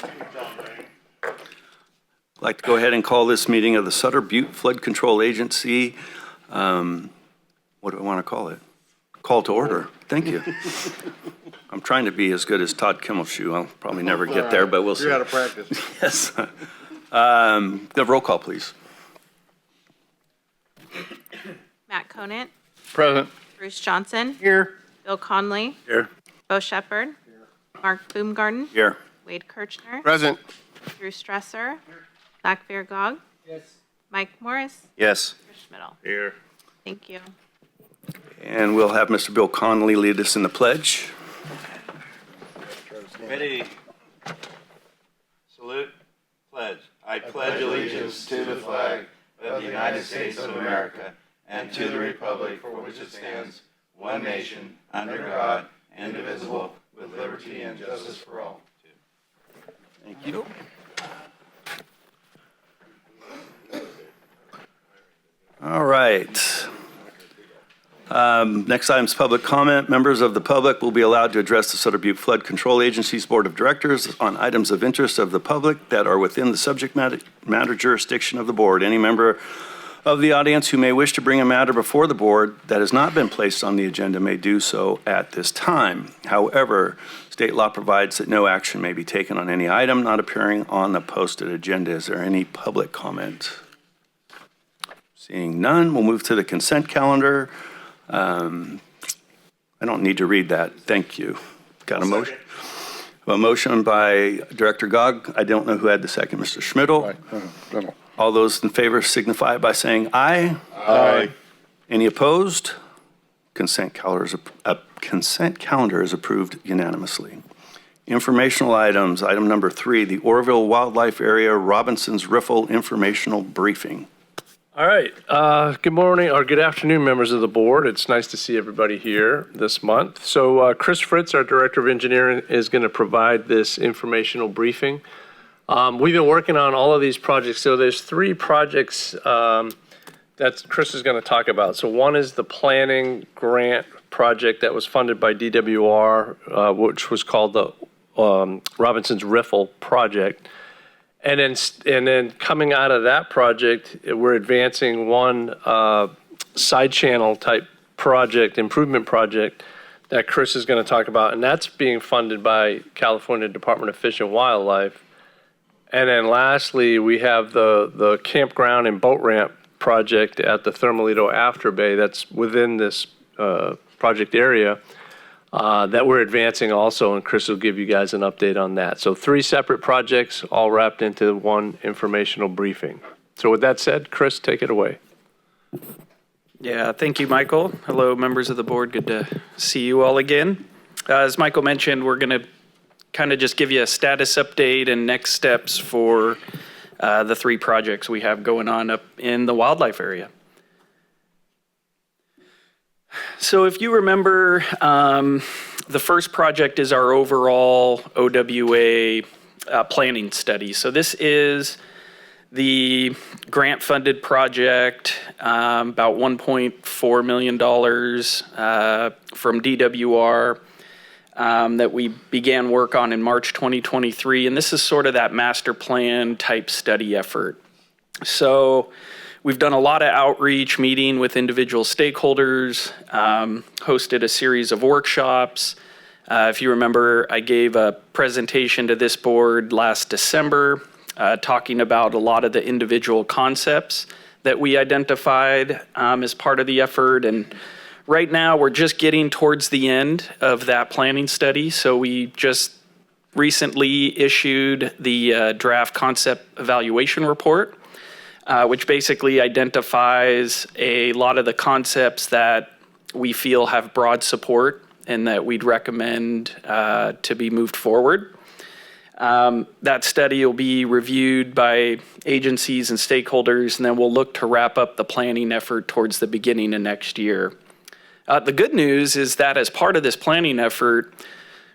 I'd like to go ahead and call this meeting of the Sutter Butte Flood Control Agency, what do I want to call it? Call to order. Thank you. I'm trying to be as good as Todd Kimmelshoe. I'll probably never get there, but we'll see. You're out of practice. Yes. The roll call, please. Matt Conant, Present. Bruce Johnson, Here. Bill Conley, Here. Bo Shepherd, Mark Boomgarden, Here. Wade Kirchner, Present. Drew Stresser, Zach Vergog, Mike Morris, Yes. Chris Schmidl. Here. Thank you. And we'll have Mr. Bill Conley lead us in the pledge. Ready. Salute. Pledge. I pledge allegiance to the flag of the United States of America and to the republic for which it stands, one nation, under God, indivisible, with liberty and justice for all. Thank you. All right. Next item is public comment. Members of the public will be allowed to address the Sutter Butte Flood Control Agency's Board of Directors on items of interest of the public that are within the subject matter jurisdiction of the board. Any member of the audience who may wish to bring a matter before the board that has not been placed on the agenda may do so at this time. However, state law provides that no action may be taken on any item not appearing on the posted agenda. Is there any public comment? Seeing none, we'll move to the consent calendar. I don't need to read that. Thank you. Got a motion? A motion by Director Gog. I don't know who had the second. Mr. Schmidl. All those in favor signify by saying aye. Aye. Any opposed? Consent calendar is approved unanimously. Informational items. Item number 3, the Oroville Wildlife Area Robinson's Riffle informational briefing. All right. Good morning or good afternoon, members of the board. It's nice to see everybody here this month. So Chris Fritz, our Director of Engineering, is going to provide this informational briefing. We've been working on all of these projects. So there's 3 projects that Chris is going to talk about. So one is the planning grant project that was funded by DWR, which was called the Robinson's Riffle project. And then coming out of that project, we're advancing one side channel type project, improvement project that Chris is going to talk about. And that's being funded by California Department of Fish and Wildlife. And then lastly, we have the campground and boat ramp project at the Thermalito After Bay that's within this project area. That we're advancing also, and Chris will give you guys an update on that. So 3 separate projects all wrapped into one informational briefing. So with that said, Chris, take it away. Yeah, thank you, Michael. Hello, members of the board. Good to see you all again. As Michael mentioned, we're going to kind of just give you a status update and next steps for the 3 projects we have going on up in the wildlife area. So if you remember, the first project is our overall OWA planning study. So this is the grant-funded project, about $1.4 million from DWR that we began work on in March 2023. And this is sort of that master plan type study effort. So we've done a lot of outreach, meeting with individual stakeholders, hosted a series of workshops. If you remember, I gave a presentation to this board last December, talking about a lot of the individual concepts that we identified as part of the effort. And right now, we're just getting towards the end of that planning study. So we just recently issued the draft concept evaluation report, which basically identifies a lot of the concepts that we feel have broad support and that we'd recommend to be moved forward. That study will be reviewed by agencies and stakeholders, and then we'll look to wrap up the planning effort towards the beginning of next year. The good news is that as part of this planning effort,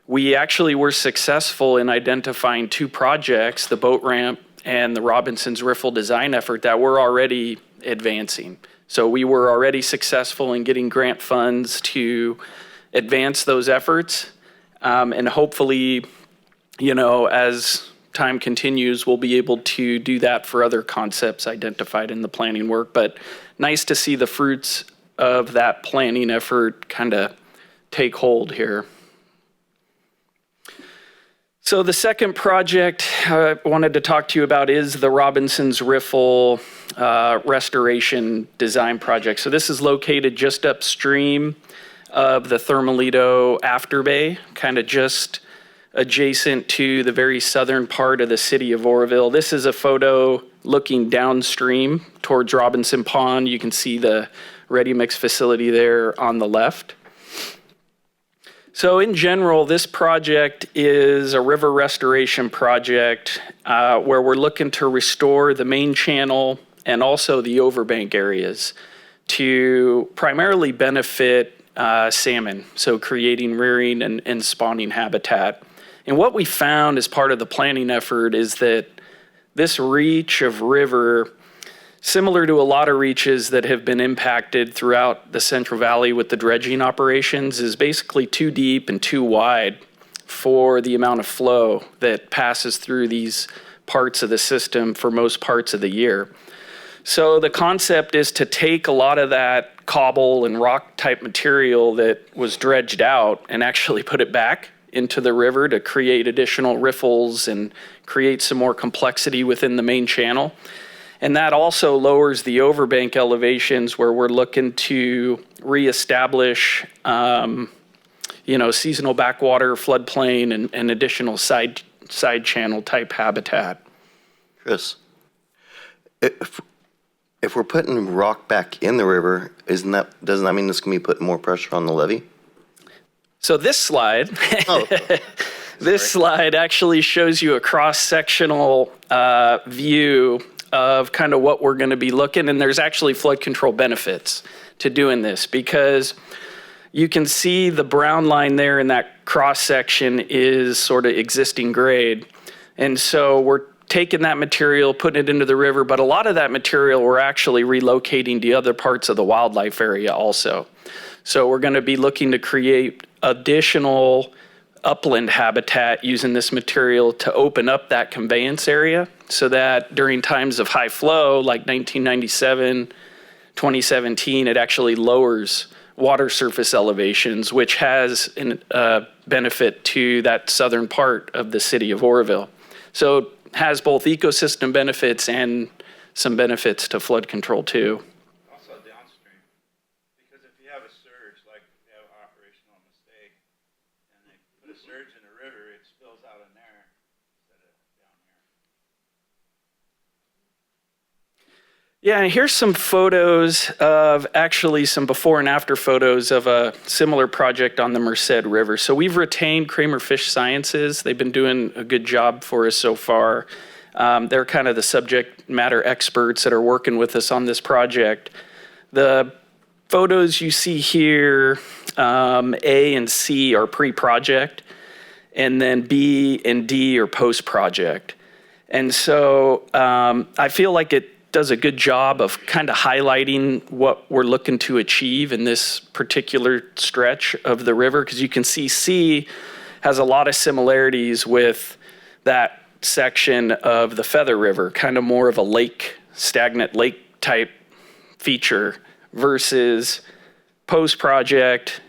we actually were successful in identifying 2 projects, the boat ramp and the Robinson's Riffle design effort, that we're already advancing. So we were already successful in getting grant funds to advance those efforts. And hopefully, you know, as time continues, we'll be able to do that for other concepts identified in the planning work. But nice to see the fruits of that planning effort kind of take hold here. So the second project I wanted to talk to you about is the Robinson's Riffle restoration design project. So this is located just upstream of the Thermalito Afterbay, kind of just adjacent to the very southern part of the city of Oroville. This is a photo looking downstream towards Robinson Pond. You can see the ready mix facility there on the left. So in general, this project is a river restoration project where we're looking to restore the main channel and also the overbank areas to primarily benefit salmon, so creating rearing and spawning habitat. And what we found as part of the planning effort is that this reach of river, similar to a lot of reaches that have been impacted throughout the Central Valley with the dredging operations, is basically too deep and too wide for the amount of flow that passes through these parts of the system for most parts of the year. So the concept is to take a lot of that cobble and rock type material that was dredged out and actually put it back into the river to create additional riffles and create some more complexity within the main channel. And that also lowers the overbank elevations where we're looking to reestablish, seasonal backwater, floodplain, and additional side channel type habitat. Chris, if we're putting rock back in the river, doesn't that mean this can be putting more pressure on the levee? So this slide, slide actually shows you a cross-sectional view of kind of what we're going to be looking, and there's actually flood control benefits to doing this because you can see the brown line there in that cross-section is sort of existing grade. And so we're taking that material, putting it into the river, but a lot of that material we're actually relocating to other parts of the wildlife area also. So we're going to be looking to create additional upland habitat using this material to open up that conveyance area so that during times of high flow, like 1997, 2017, it actually lowers water surface elevations, which has a benefit to that southern part of the city of Oroville. So it has both ecosystem benefits and some benefits to flood control too. Also downstream, because if you have a surge, like they have operational mistake, and they put a surge in a river, it spills out in there instead of down here. Yeah, and here's some photos of actually some before and after photos of a similar project on the Merced River. So we've retained Kramer Fish Sciences. They've been doing a good job for us so far. They're kind of the subject matter experts that are working with us on this project. The photos you see here, A and C are pre-project, and then B and D are post-project. And so I feel like it does a good job of kind of highlighting what we're looking to achieve in this particular stretch of the river, because you can see C has a lot of similarities with that section of the Feather River, kind of more of a lake, stagnant lake type feature, versus post-project,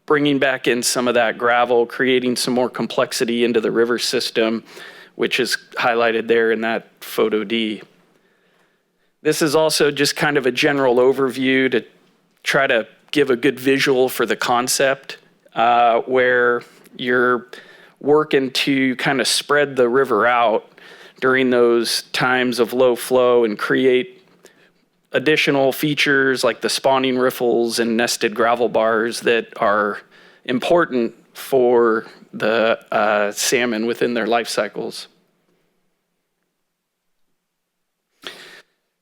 bringing back in some of that gravel, creating some more complexity into the river system, which is highlighted there in that photo D. This is also just kind of a general overview to try to give a good visual for the concept, where you're working to kind of spread the river out during those times of low flow and create additional features like the spawning riffles and nested gravel bars that are important for the salmon within their life cycles.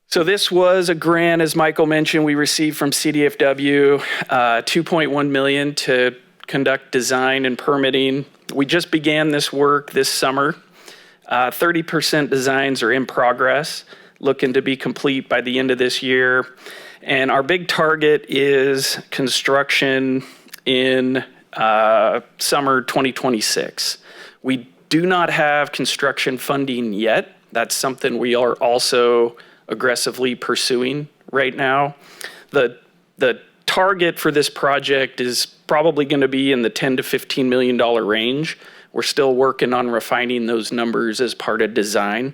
So this was a grant, as Michael mentioned, we received from CDFW, $2.1 million to conduct design and permitting. We just began this work this summer. 30% designs are in progress, looking to be complete by the end of this year. And our big target is construction in summer 2026. We do not have construction funding yet. That's something we are also aggressively pursuing right now. The target for this project is probably going to be in the $10 to $15 million range. We're still working on refining those numbers as part of design.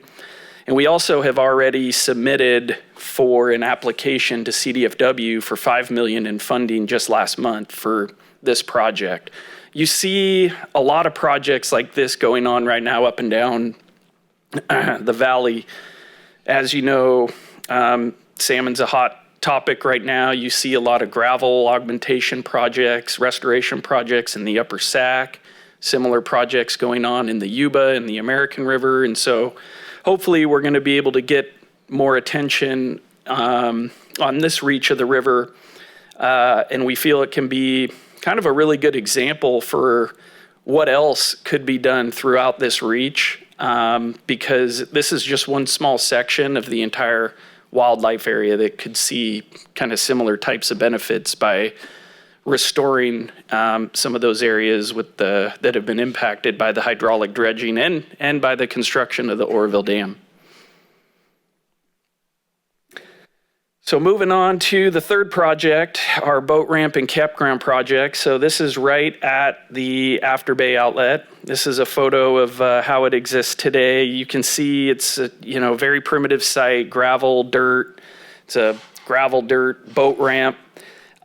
And we also have already submitted for an application to CDFW for $5 million in funding just last month for this project. You see a lot of projects like this going on right now up and down the valley. As you know, salmon's a hot topic right now. You see a lot of gravel augmentation projects, restoration projects in the Upper Sac, similar projects going on in the Yuba and the American River. And so hopefully we're going to be able to get more attention on this reach of the river. And we feel it can be kind of a really good example for what else could be done throughout this reach, because this is just one small section of the entire wildlife area that could see kind of similar types of benefits by restoring some of those areas that have been impacted by the hydraulic dredging and by the construction of the Oroville Dam. So moving on to the third project, our boat ramp and campground project. So this is right at the Afterbay outlet. This is a photo of how it exists today. You can see it's a very primitive site, gravel, dirt. It's a gravel dirt boat ramp,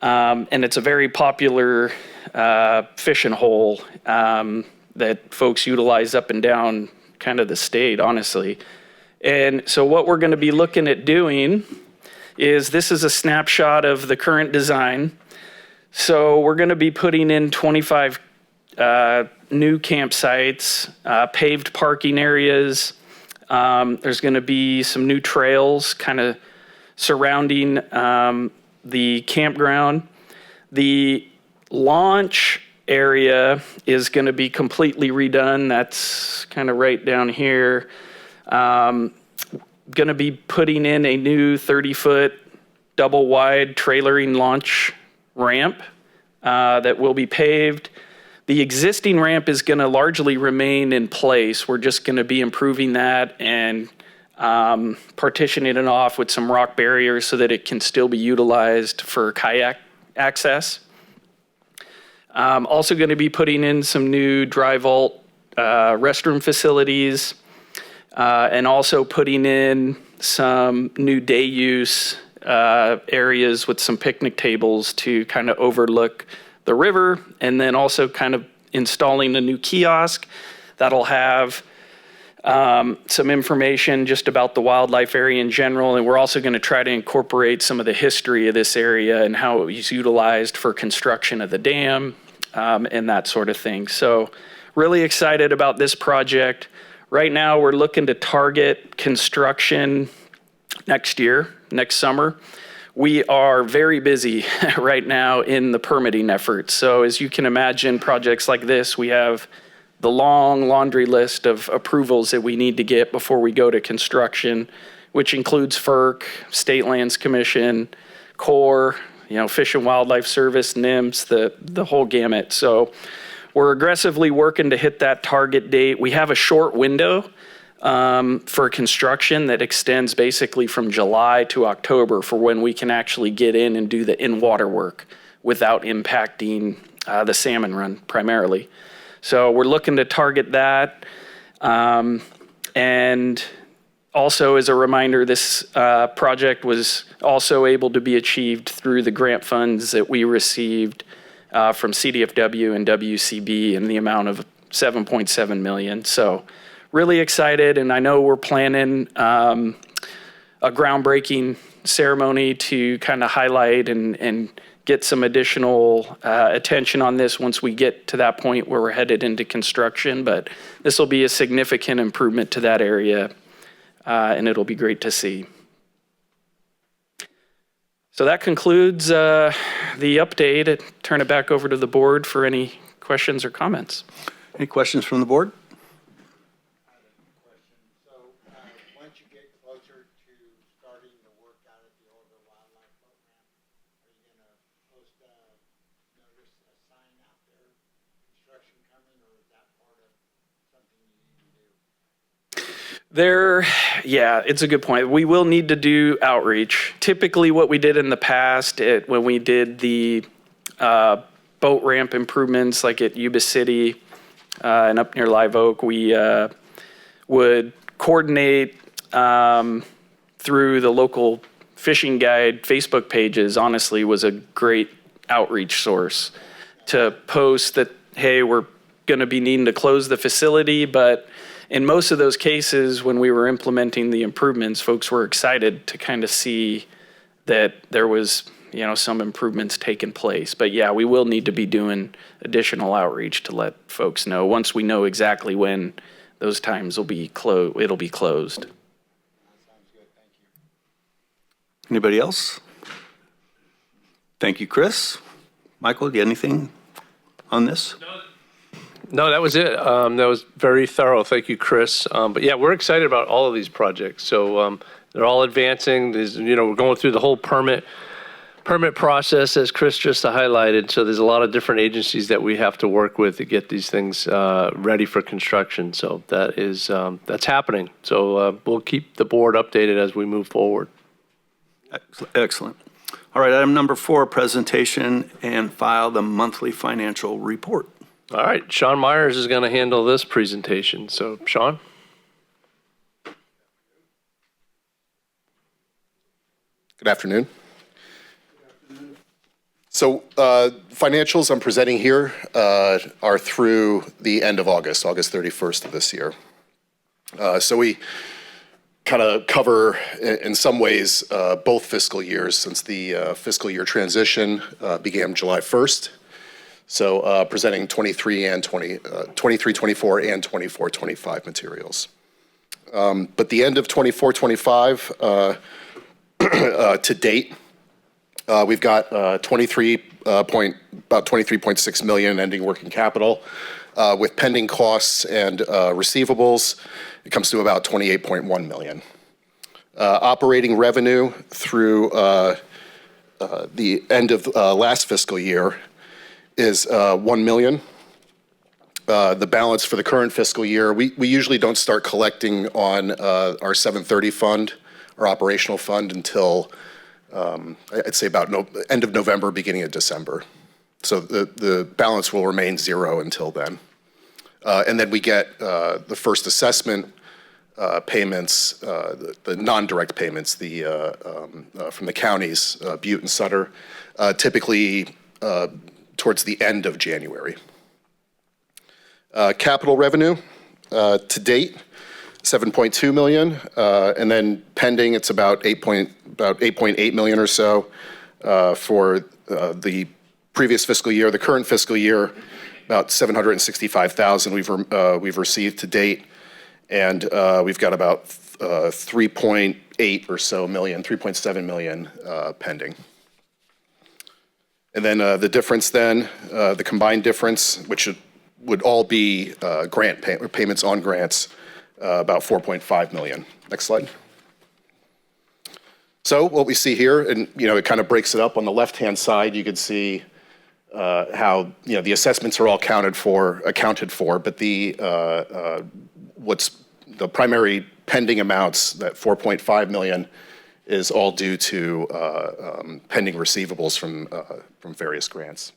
and it's a very popular fishing hole that folks utilize up and down kind of the state, honestly. And so what we're going to be looking at doing is this is a snapshot of the current design. So we're going to be putting in 25 new campsites, paved parking areas. There's going to be some new trails kind of surrounding the campground. The launch area is going to be completely redone. That's kind of right down here. Going to be putting in a new 30-foot double wide trailering launch ramp that will be paved. The existing ramp is going to largely remain in place. We're just going to be improving that and partitioning it off with some rock barriers so that it can still be utilized for kayak access. Also going to be putting in some new dry vault restroom facilities. And also putting in some new day use areas with some picnic tables to kind of overlook the river, and then also kind of installing a new kiosk that'll have some information just about the wildlife area in general. And we're also going to try to incorporate some of the history of this area and how it was utilized for construction of the dam and that sort of thing. So really excited about this project. Right now, we're looking to target construction next summer. We are very busy right now in the permitting efforts. So as you can imagine, projects like this, we have the long laundry list of approvals that we need to get before we go to construction, which includes FERC, State Lands Commission, Corps, Fish and Wildlife Service, NIMS, the whole gamut. So we're aggressively working to hit that target date. We have a short window for construction that extends basically from July to October for when we can actually get in and do the in-water work without impacting the salmon run primarily. So we're looking to target that. And also as a reminder, this project was also able to be achieved through the grant funds that we received from CDFW and WCB in the amount of $7.7 million. So really excited, and I know we're planning a groundbreaking ceremony to kind of highlight and get some additional attention on this once we get to that point where we're headed into construction. But this will be a significant improvement to that area, and it'll be great to see. So that concludes the update. I turn it back over to the board for any questions or comments. Any questions from the board? So once you get closer to starting the work out at the Oroville Wildlife Boat Ramp, are you going to post a notice, a sign out there, construction coming, or is that part of something you Yeah, it's a good point. We will need to do outreach. Typically, what we did in the past, when we did the boat ramp improvements, like at Yuba City and up near Live Oak, we would coordinate through the local fishing guide Facebook pages. Honestly, was a great outreach source to post that, hey, we're going to be needing to close the facility, but in most of those cases, when we were implementing the improvements, folks were excited to kind of see that there was, some improvements taking place. But yeah, we will need to be doing additional outreach to let folks know once we know exactly when those times will be closed. It'll be closed. Anybody else? Thank you, Chris. Michael, do you have anything on this? No, that was it. That was very thorough. Thank you, Chris. But yeah, we're excited about all of these projects. So they're all advancing. We're going through the whole permit process, as Chris just highlighted. So there's a lot of different agencies that we have to work with to get these things ready for construction. So that's happening. So we'll keep the board updated as we move forward. Excellent. All right, item number 4, presentation and file the monthly financial report. All right, Sean Myers is going to handle this presentation. So, Sean? Good afternoon. So financials I'm presenting here are through the end of August 31st of this year. So we kind of cover, in some ways, both fiscal years since the fiscal year transition began July 1st. So presenting 23, 24, and 24-25 materials. But the end of 24-25 to date, we've got about 23.6 million ending working capital. With pending costs and receivables, it comes to about 28.1 million. Operating revenue through the end of last fiscal year is 1 million. The balance for the current fiscal year, we usually don't start collecting on our 730 fund, our operational fund, until I'd say about end of November, beginning of December. So the balance will remain zero until then. And then we get the first assessment payments, the non-direct payments, from the counties, Butte and Sutter, typically towards the end of January. Capital revenue to date, 7.2 million, and then pending, it's about 8.8 million or so for the previous fiscal year. The current fiscal year, about 765,000 we've received to date, and we've got about 3.8 or so million, 3.7 million pending. And then the difference then, the combined difference, which would all be grant payments on grants, about 4.5 million. Next slide. So what we see here, and it kind of breaks it up on the left-hand side, you can see how the assessments are all accounted for, but what's the primary pending amounts, that 4.5 million, is all due to pending receivables from various grants.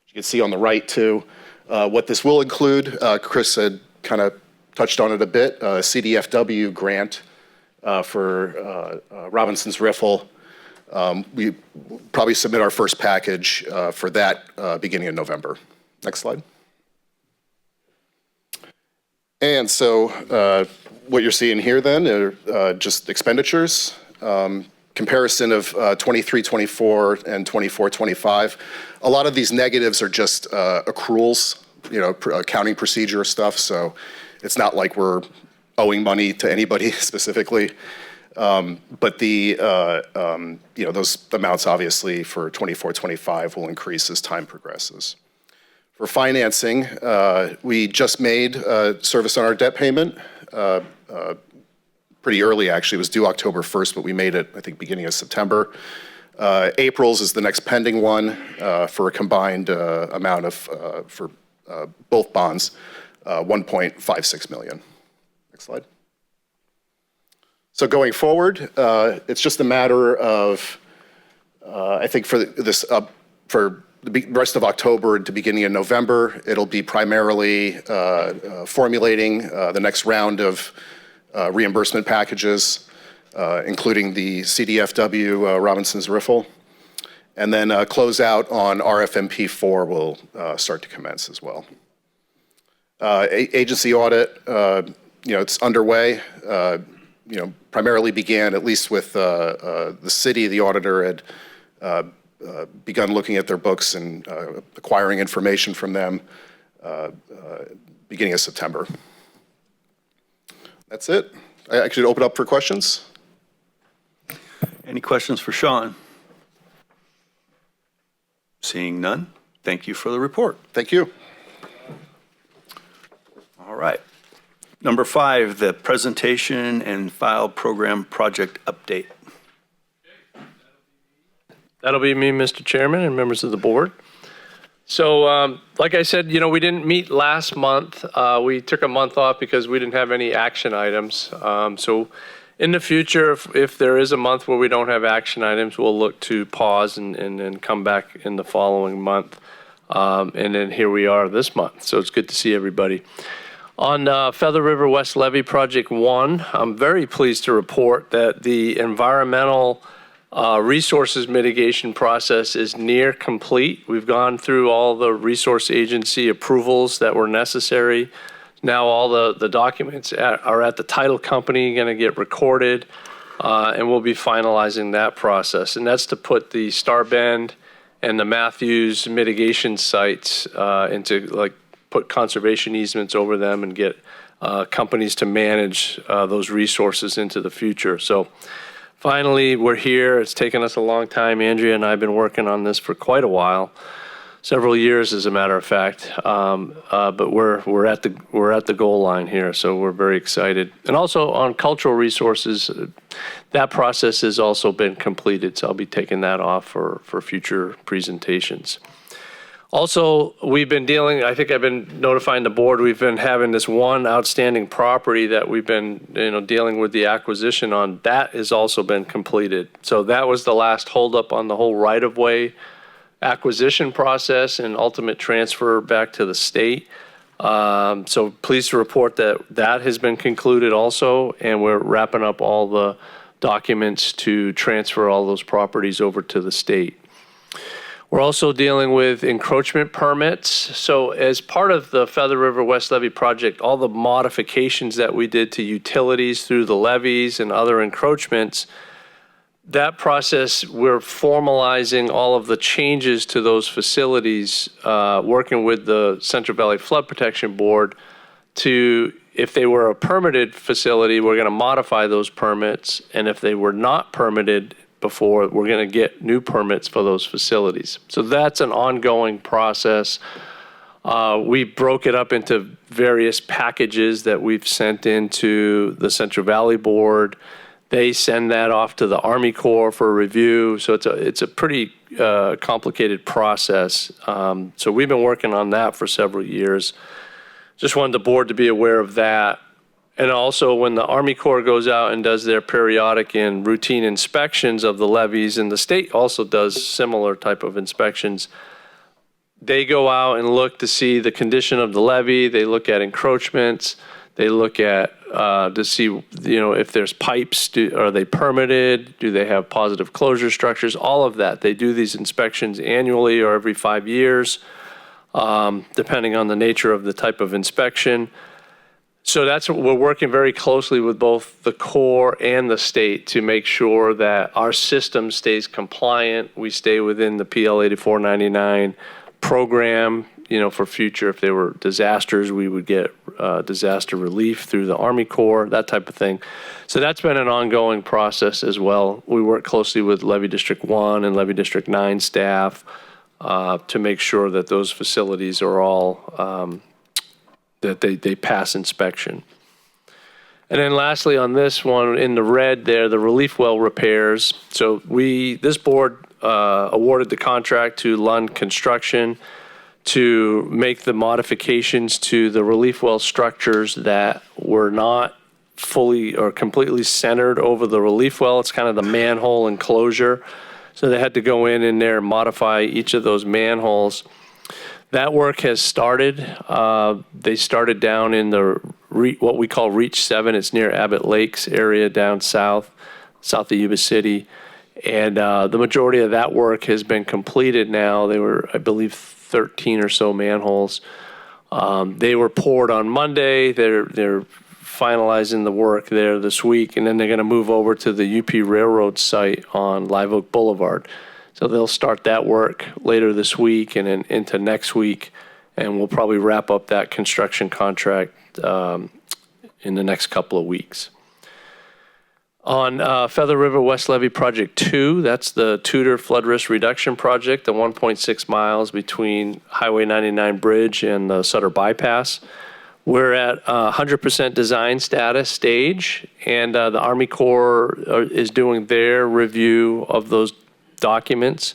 You can see on the right too, what this will include. Chris had kind of touched on it a bit. CDFW grant for Robinson's Riffle. We probably submit our first package for that beginning of November. Next slide. And so what you're seeing here then are just expenditures. Comparison of 23-24 and 24-25. A lot of these negatives are just accruals, accounting procedure stuff. So it's not like we're owing money to anybody specifically. But those amounts obviously for 24-25 will increase as time progresses. For financing, we just made service on our debt payment pretty early, actually. It was due October 1st, but we made it, I think, beginning of September. April's is the next pending one for a combined amount of, for both bonds, 1.56 million. Next slide. So going forward, it's just a matter of, I think for for the rest of October to beginning of November, it'll be primarily formulating the next round of reimbursement packages, including the CDFW Robinson's Riffle. And then close out on RFMP 4 will start to commence as well. Agency audit, it's underway. Primarily began, at least with the city, the auditor had begun looking at their books and acquiring information from them beginning of September. That's it. I should open up for questions. Any questions for Sean? Seeing none, thank you for the report. Thank you. All right. Number 5, the presentation and file program project update. That'll be me, Mr. Chairman, and members of the board. So, like I said, we didn't meet last month. We took a month off because we didn't have any action items. So in the future, if there is a month where we don't have action items, we'll look to pause and then come back in the following month. And then here we are this month. So it's good to see everybody. On Feather River West Levee Project 1, I'm very pleased to report that the environmental resources mitigation process is near complete. We've gone through all the resource agency approvals that were necessary. Now all the documents are at the title company, going to get recorded, and we'll be finalizing that process. And that's to put the Star Bend and the Matthews mitigation sites into, put conservation easements over them and get companies to manage those resources into the future. So finally, we're here. It's taken us a long time. Andrea and I have been working on this for quite a while. Several years, as a matter of fact, but we're at the goal line here, so we're very excited. And also on cultural resources, that process has also been completed, so I'll be taking that off for future presentations. Also, we've been dealing, I think I've been notifying the board, we've been having this one outstanding property that we've been dealing with the acquisition on. That has also been completed. So that was the last holdup on the whole right-of-way acquisition process and ultimate transfer back to the state. So pleased to report that has been concluded also, and we're wrapping up all the documents to transfer all those properties over to the state. We're also dealing with encroachment permits. So as part of the Feather River West Levee project, all the modifications that we did to utilities through the levees and other encroachments, that process, we're formalizing all of the changes to those facilities, working with the Central Valley Flood Protection Board to, if they were a permitted facility, we're going to modify those permits. And if they were not permitted before, we're going to get new permits for those facilities. So that's an ongoing process. We broke it up into various packages that we've sent into the Central Valley Board. They send that off to the Army Corps for review. So it's a pretty complicated process. So we've been working on that for several years. Just wanted the board to be aware of that. And also when the Army Corps goes out and does their periodic and routine inspections of the levees, and the state also does similar type of inspections, they go out and look to see the condition of the levee. They look at encroachments. They look at to see, if there's pipes, are they permitted? Do they have positive closure structures? All of that. They do these inspections annually or every 5 years, depending on the nature of the type of inspection. So that's what we're working very closely with both the Corps and the state to make sure that our system stays compliant. We stay within the PL 8499 program. For future, if there were disasters, we would get disaster relief through the Army Corps, that type of thing. So that's been an ongoing process as well. We work closely with Levee District 1 and Levee District 9 staff to make sure that those facilities are all, that they pass inspection. And then lastly on this one, in the red there, the relief well repairs. So this board awarded the contract to Lund Construction to make the modifications to the relief well structures that were not fully or completely centered over the relief well. It's kind of the manhole enclosure. So they had to go in there and modify each of those manholes. That work has started. They started down in the what we call Reach 7. It's near Abbott Lakes area down south of Yuba City. And the majority of that work has been completed now. They were, I believe, 13 or so manholes. They were poured on Monday. They're finalizing the work there this week, and then they're going to move over to the UP Railroad site on Live Oak Boulevard. So they'll start that work later this week and then into next week, and we'll probably wrap up that construction contract in the next couple of weeks. On Feather River West Levee Project 2, that's the Tudor Flood Risk Reduction Project, the 1.6 miles between Highway 99 Bridge and the Sutter Bypass. We're at 100% design status stage, and the Army Corps is doing their review of those documents.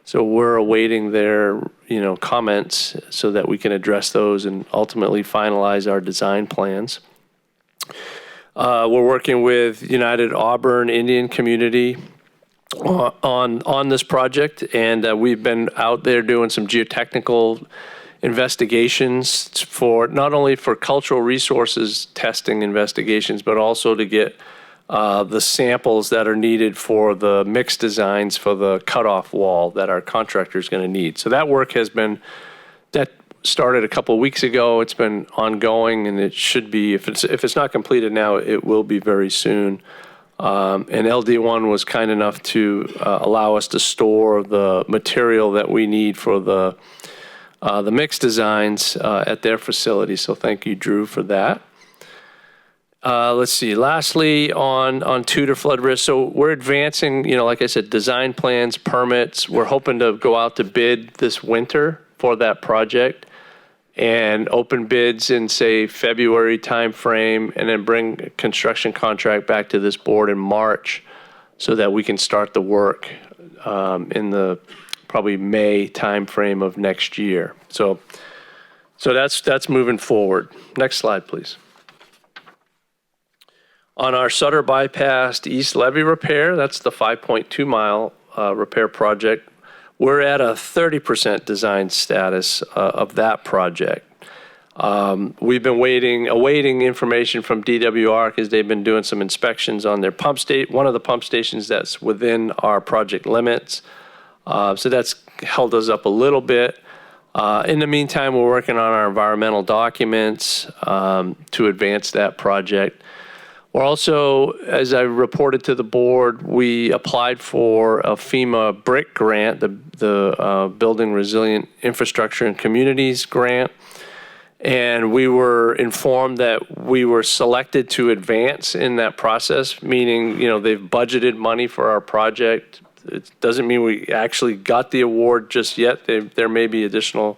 So we're awaiting their, comments so that we can address those and ultimately finalize our design plans. We're working with United Auburn Indian Community on this project, and we've been out there doing some geotechnical investigations for not only for cultural resources testing investigations, but also to get the samples that are needed for the mix designs for the cutoff wall that our contractor is going to need. So that work that started a couple of weeks ago. It's been ongoing, and it should be, if it's not completed now, it will be very soon. And LD1 was kind enough to allow us to store the material that we need for the mix designs at their facility. So thank you, Drew, for that. Let's see. Lastly, on Tudor flood risk. So we're advancing, like I said, design plans, permits. We're hoping to go out to bid this winter for that project and open bids in, say, February timeframe, and then bring a construction contract back to this board in March so that we can start the work in the probably May timeframe of next year. So that's moving forward. Next slide, please. On our Sutter Bypass East Levee repair, that's the 5.2 mile repair project. We're at a 30% design status of that project. We've been awaiting information from DWR because they've been doing some inspections on their pump station, one of the pump stations that's within our project limits. So that's held us up a little bit. In the meantime, we're working on our environmental documents to advance that project. We're also, as I reported to the board, we applied for a FEMA BRIC grant, the Building Resilient Infrastructure and Communities grant. And we were informed that we were selected to advance in that process, meaning, they've budgeted money for our project. It doesn't mean we actually got the award just yet. There may be additional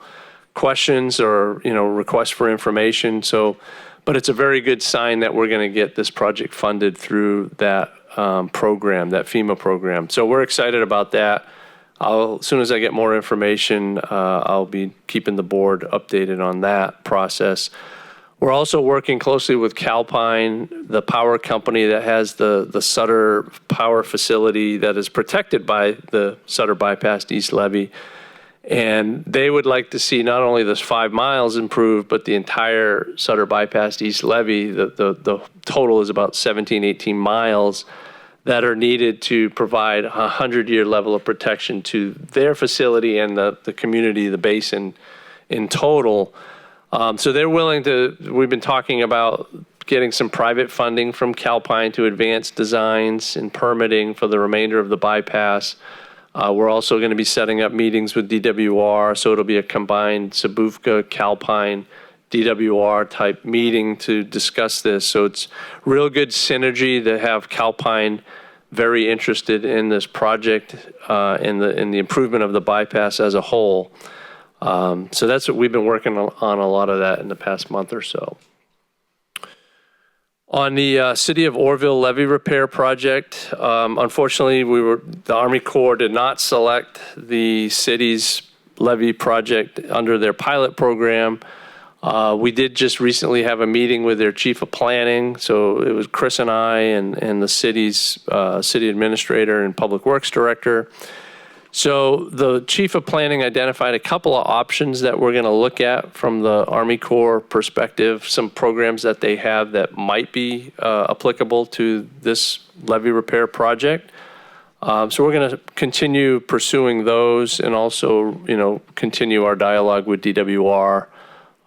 questions or, requests for information. But it's a very good sign that we're going to get this project funded through that program, that FEMA program. So we're excited about that. As soon as I get more information, I'll be keeping the board updated on that process. We're also working closely with Calpine, the power company that has the Sutter power facility that is protected by the Sutter Bypass East Levee. And they would like to see not only this 5 miles improved, but the entire Sutter Bypass East Levee. The total is about 17, 18 miles that are needed to provide a 100-year level of protection to their facility and the community, the basin in total. So they're willing to, we've been talking about getting some private funding from Calpine to advance designs and permitting for the remainder of the bypass. We're also going to be setting up meetings with DWR, so it'll be a combined Sabufka, Calpine, DWR type meeting to discuss this. So it's real good synergy to have Calpine very interested in this project, in the improvement of the bypass as a whole. So that's what we've been working on, a lot of that in the past month or so. On the City of Orrville levee repair project, unfortunately, the Army Corps did not select the city's levee project under their pilot program. We did just recently have a meeting with their chief of planning. So it was Chris and I and the city's city administrator and public works director. So the chief of planning identified a couple of options that we're going to look at from the Army Corps perspective, some programs that they have that might be applicable to this levee repair project. So we're going to continue pursuing those and also, continue our dialogue with DWR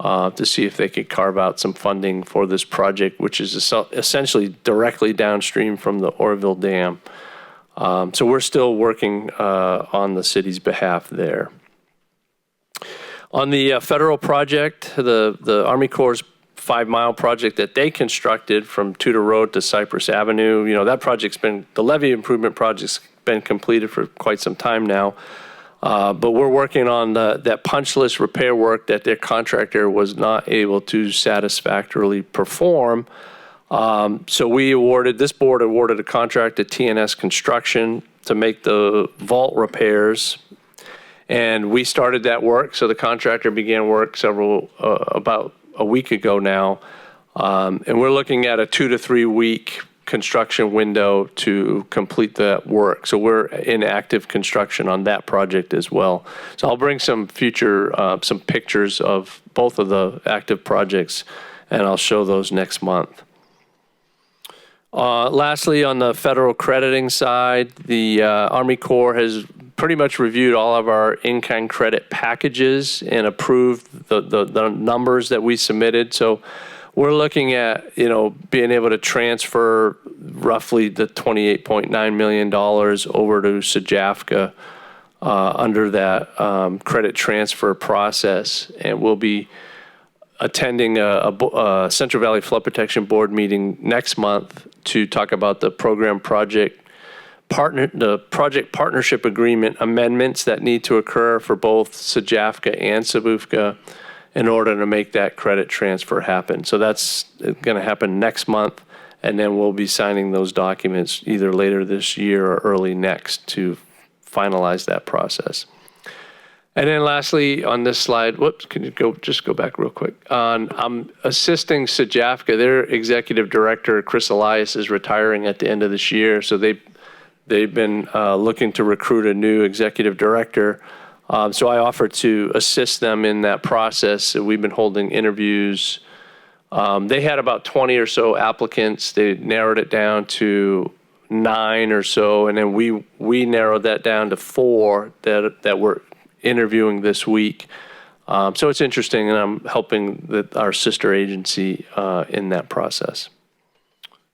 to see if they could carve out some funding for this project, which is essentially directly downstream from the Oroville Dam. So we're still working on the city's behalf there. On the federal project, the Army Corps' 5-mile project that they constructed from Tudor Road to Cypress Avenue, that the levee improvement project's been completed for quite some time now. But we're working on that punch list repair work that their contractor was not able to satisfactorily perform. So this board awarded a contract to TNS Construction to make the vault repairs. And we started that work. So the contractor began work about a week ago now. And we're looking at a 2 to 3 week construction window to complete that work. So we're in active construction on that project as well. So I'll bring some some pictures of both of the active projects, and I'll show those next month. Lastly, on the federal crediting side, the Army Corps has pretty much reviewed all of our in-kind credit packages and approved the numbers that we submitted. So we're looking at, being able to transfer roughly the $28.9 million over to SJAFCA under that credit transfer process. And we'll be attending a Central Valley Flood Protection Board meeting next month to talk about the project partnership agreement amendments that need to occur for both SJAFCA and SBUFCA in order to make that credit transfer happen. So that's going to happen next month, and then we'll be signing those documents either later this year or early next to finalize that process. And then lastly, on this slide, can you go back real quick? I'm assisting SJAFCA. Their executive director, Chris Elias, is retiring at the end of this year. So they've been looking to recruit a new executive director. So I offered to assist them in that process. So we've been holding interviews. They had about 20 or so applicants. They narrowed it down to 9 or so, and then we narrowed that down to 4 that were interviewing this week. So it's interesting, and I'm helping our sister agency in that process.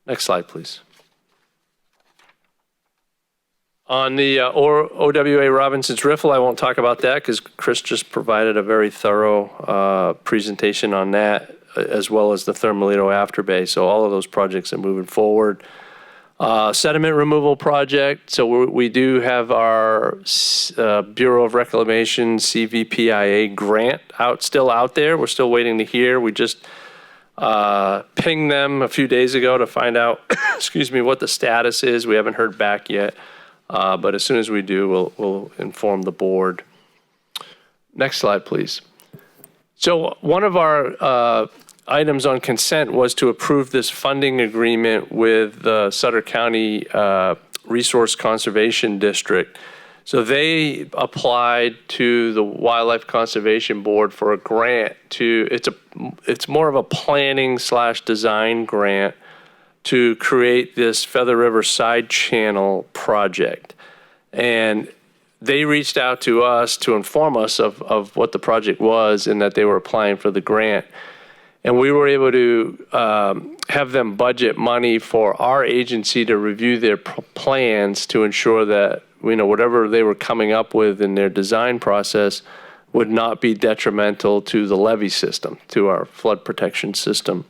Next slide, please. On the OWA Robinson's Riffle, I won't talk about that because Chris just provided a very thorough presentation on that, as well as the Thermalito Afterbay. So all of those projects are moving forward. Sediment removal project. So we do have our Bureau of Reclamation CVPIA grant still out there. We're still waiting to hear. We just pinged them a few days ago to find out, what the status is. We haven't heard back yet. But as soon as we do, we'll inform the board. Next slide, please. So one of our items on consent was to approve this funding agreement with the Sutter County Resource Conservation District. So they applied to the Wildlife Conservation Board for a grant it's more of a planning / design grant to create this Feather River Side Channel project. And they reached out to us to inform us of what the project was and that they were applying for the grant. And we were able to have them budget money for our agency to review their plans to ensure that, whatever they were coming up with in their design process would not be detrimental to the levee system, to our flood protection system.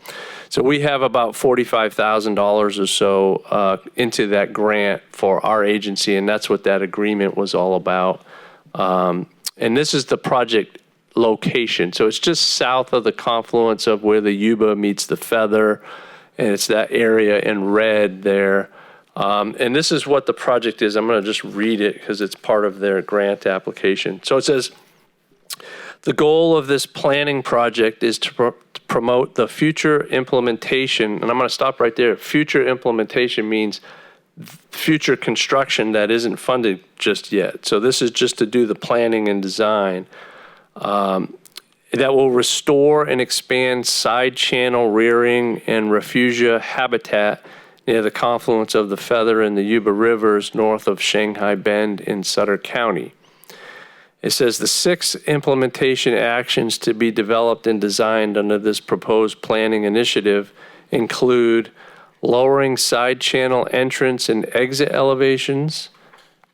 So we have about $45,000 or so into that grant for our agency, and that's what that agreement was all about. And this is the project location. So it's just south of the confluence of where the Yuba meets the Feather, and it's that area in red there. And this is what the project is. I'm going to just read it because it's part of their grant application. So it says, The goal of this planning project is to promote the future implementation, and I'm going to stop right there. Future implementation means future construction that isn't funded just yet. So this is just to do the planning and design. That will restore and expand side channel rearing and refugia habitat near the confluence of the Feather and the Yuba rivers north of Shanghai Bend in Sutter County. It says the 6 implementation actions to be developed and designed under this proposed planning initiative include lowering side channel entrance and exit elevations,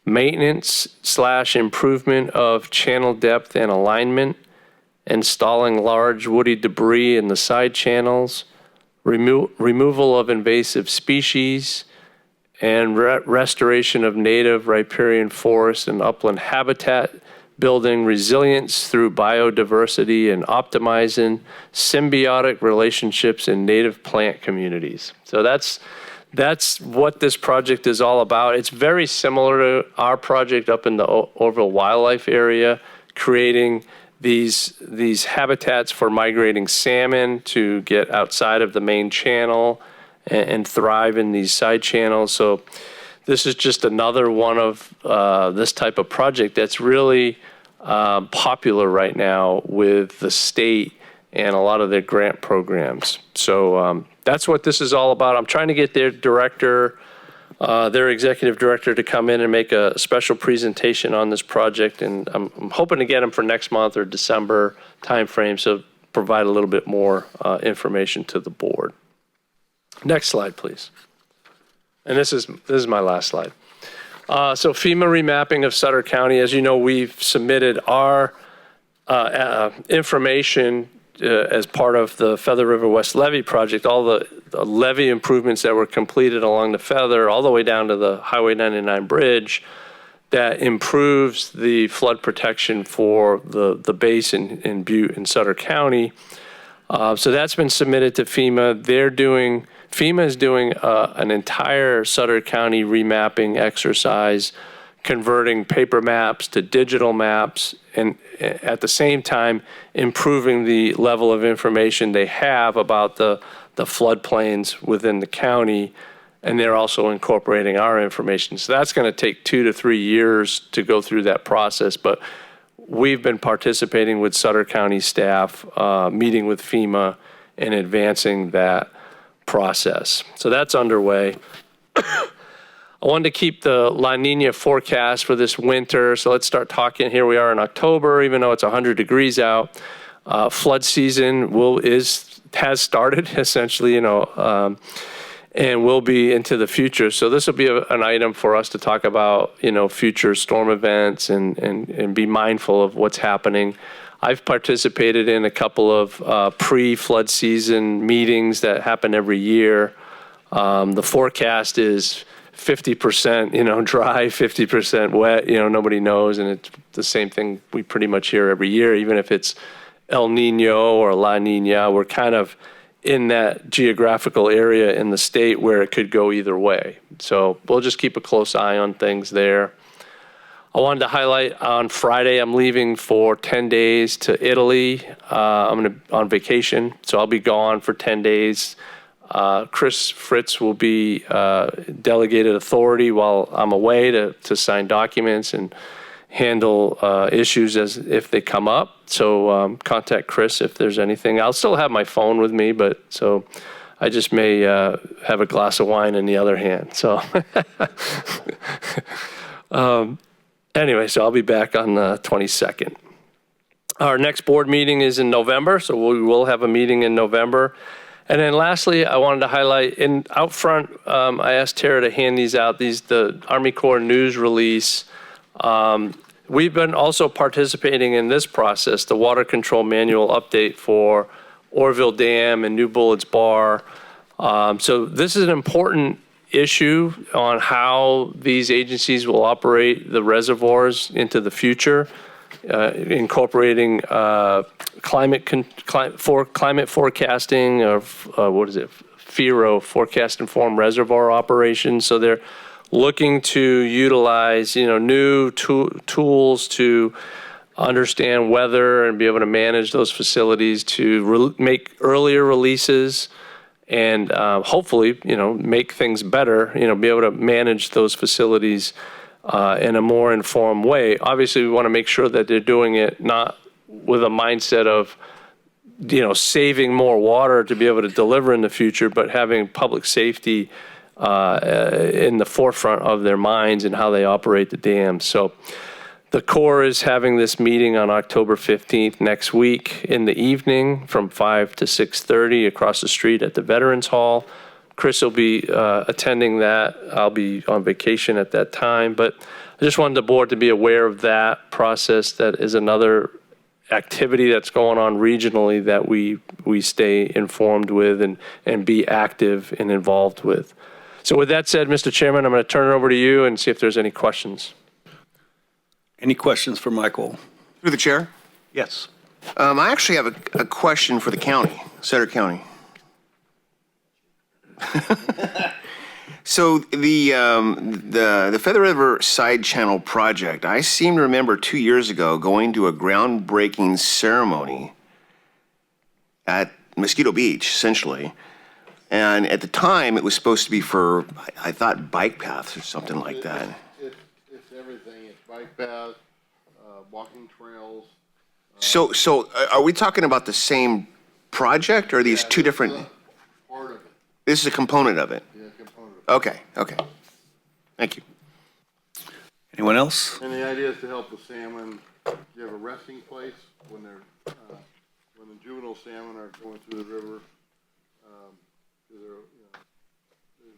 maintenance/improvement of channel depth and alignment, installing large woody debris in the side channels, removal of invasive species, and restoration of native riparian forest and upland habitat, building resilience through biodiversity and optimizing symbiotic relationships in native plant communities. So that's what this project is all about. It's very similar to our project up in the Orville Wildlife Area, creating these habitats for migrating salmon to get outside of the main channel and thrive in these side channels. So this is just another one of this type of project that's really popular right now with the state and a lot of their grant programs. So that's what this is all about. I'm trying to get their director, their executive director, to come in and make a special presentation on this project, and I'm hoping to get him for next month or December timeframe, so provide a little bit more information to the board. Next slide, please. And this is my last slide. So FEMA remapping of Sutter County. As you know, we've submitted our information as part of the Feather River West Levee project, all the levee improvements that were completed along the Feather, all the way down to the Highway 99 bridge, that improves the flood protection for the basin in Butte and Sutter County. So that's been submitted to FEMA. FEMA is doing an entire Sutter County remapping exercise, converting paper maps to digital maps, and at the same time improving the level of information they have about the floodplains within the county, and they're also incorporating our information. So that's going to take 2 to 3 years to go through that process, but we've been participating with Sutter County staff, meeting with FEMA and advancing that process. So that's underway. I wanted to keep the La Nina forecast for this winter. So let's start talking. Here we are in October, even though it's 100 degrees out. Flood season has started essentially, and will be into the future. So this will be an item for us to talk about, future storm events and be mindful of what's happening. I've participated in a couple of pre-flood season meetings that happen every year. The forecast is 50%, dry, 50% wet, nobody knows. And it's the same thing we pretty much hear every year, even if it's El Nino or La Nina. We're kind of in that geographical area in the state where it could go either way. So we'll just keep a close eye on things there. I wanted to highlight on Friday, I'm leaving for 10 days to Italy. I'm on vacation, so I'll be gone for 10 days. Chris Fritz will be delegated authority while I'm away to sign documents and handle issues as if they come up. So contact Chris if there's anything. I'll still have my phone with me, but so I just may have a glass of wine in the other hand. So anyway, so I'll be back on the 22nd. Our next board meeting is in November, so we will have a meeting in November. And then lastly, I wanted to highlight, out front, I asked Tara to hand these out, the Army Corps news release. We've been also participating in this process, the water control manual update for Orville Dam and New Bullets Bar. So this is an important issue on how these agencies will operate the reservoirs into the future, incorporating climate forecasting of FERO, forecast informed reservoir operations. So they're looking to utilize new tools to understand weather and be able to manage those facilities to make earlier releases and hopefully, make things better, be able to manage those facilities in a more informed way. Obviously, we want to make sure that they're doing it not with a mindset of, saving more water to be able to deliver in the future, but having public safety in the forefront of their minds and how they operate the dams. So the Corps is having this meeting on October 15th next week in the evening from 5 to 6:30 across the street at the Veterans Hall. Chris will be attending that. I'll be on vacation at that time, but I just wanted the board to be aware of that process. That is another activity that's going on regionally that we stay informed with and be active and involved with. So with that said, Mr. Chairman, I'm going to turn it over to you and see if there's any questions. Any questions for Michael? Through the chair. Yes. I actually have a question for the county, Sutter County. So the Feather River Side Channel project, I seem to remember 2 years ago going to a groundbreaking ceremony at Mosquito Beach, essentially. And at the time, it was supposed to be for, I thought, bike paths or something like that. It's everything. It's bike paths, walking trails. So are we talking about the same project, or are these two different? Part of it. This is a component of it. Yeah, component of it. Okay. Thank you. Anyone else? And the idea is to help the salmon. You have a resting place when they're when the juvenile salmon are going through the river. They're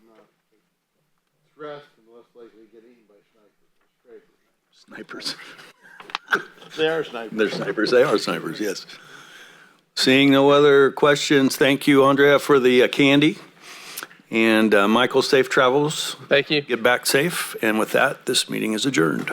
not stressed and less likely to get eaten by snipers or scrapers. Snipers. They are snipers. They're snipers. They are snipers, yes. Seeing no other questions, thank you, Andrea, for the candy. And Michael, safe travels. Thank you. Get back safe. And with that, this meeting is adjourned.